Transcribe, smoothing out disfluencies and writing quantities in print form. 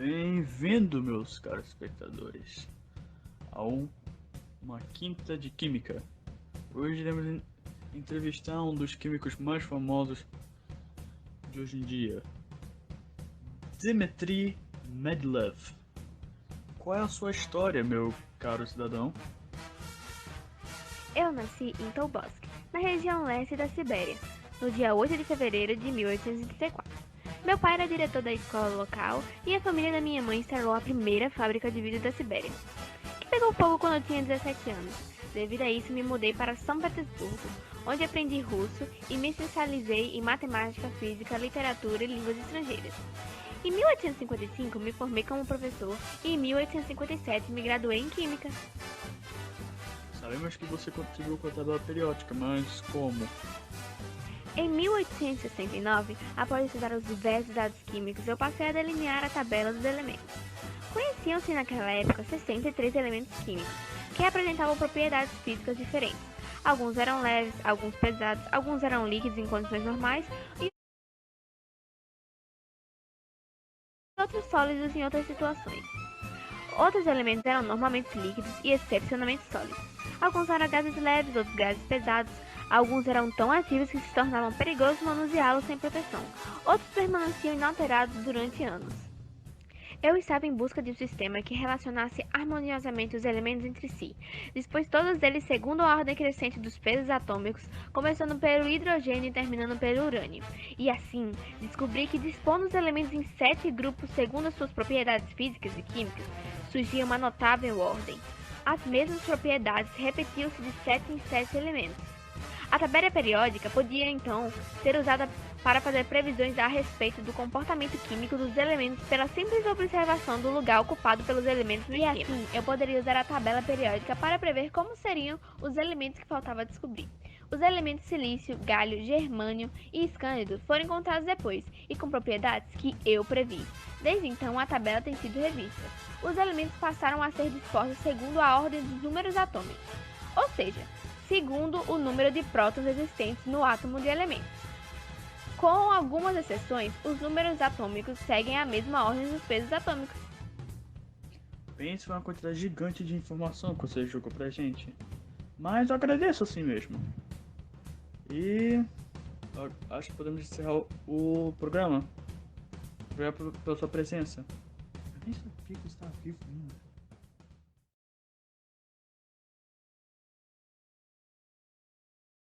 Bem-vindo, meus caros espectadores, a uma quinta de química. Hoje iremos entrevistar um dos químicos mais famosos de hoje em dia, Dmitry Medlev. Qual é a sua história, meu caro cidadão? Eu nasci em Tobolsk, na região leste da Sibéria, no dia 8 de fevereiro de 1834. Meu pai era diretor da escola local e a família da minha mãe instalou a primeira fábrica de vidro da Sibéria, que pegou fogo quando eu tinha 17 anos. Devido a isso, me mudei para São Petersburgo, onde aprendi russo e me especializei em matemática, física, literatura e línguas estrangeiras. Em 1855, me formei como professor e em 1857 me graduei em Química. Sabemos que você contribuiu com a tabela periódica, mas como? Em 1869, após estudar os diversos dados químicos, eu passei a delinear a tabela dos elementos. Conheciam-se naquela época 63 elementos químicos, que apresentavam propriedades físicas diferentes. Alguns eram leves, alguns pesados, alguns eram líquidos em condições normais e outros sólidos em outras situações. Outros elementos eram normalmente líquidos e excepcionalmente sólidos. Alguns eram gases leves, outros gases pesados. Alguns eram tão ativos que se tornavam perigoso manuseá-los sem proteção. Outros permaneciam inalterados durante anos. Eu estava em busca de um sistema que relacionasse harmoniosamente os elementos entre si, dispôs todos eles segundo a ordem crescente dos pesos atômicos, começando pelo hidrogênio e terminando pelo urânio. E assim, descobri que dispondo os elementos em 7 grupos segundo as suas propriedades físicas e químicas, surgia uma notável ordem. As mesmas propriedades repetiam-se de 7 em 7 elementos. A tabela periódica podia, então, ser usada para fazer previsões a respeito do comportamento químico dos elementos pela simples observação do lugar ocupado pelos elementos no esquema. E assim, eu poderia usar a tabela periódica para prever como seriam os elementos que faltava descobrir. Os elementos silício, galho, germânio e escândido foram encontrados depois, e com propriedades que eu previ. Desde então, a tabela tem sido revista. Os elementos passaram a ser dispostos segundo a ordem dos números atômicos, ou seja, segundo o número de prótons existentes no átomo de elementos. Com algumas exceções, os números atômicos seguem a mesma ordem dos pesos atômicos. Pense foi uma quantidade gigante de informação que você jogou pra gente. Mas eu agradeço assim mesmo. E acho que podemos encerrar o programa. Obrigado pela sua presença. Eu nem sabia que você estava vivo ainda.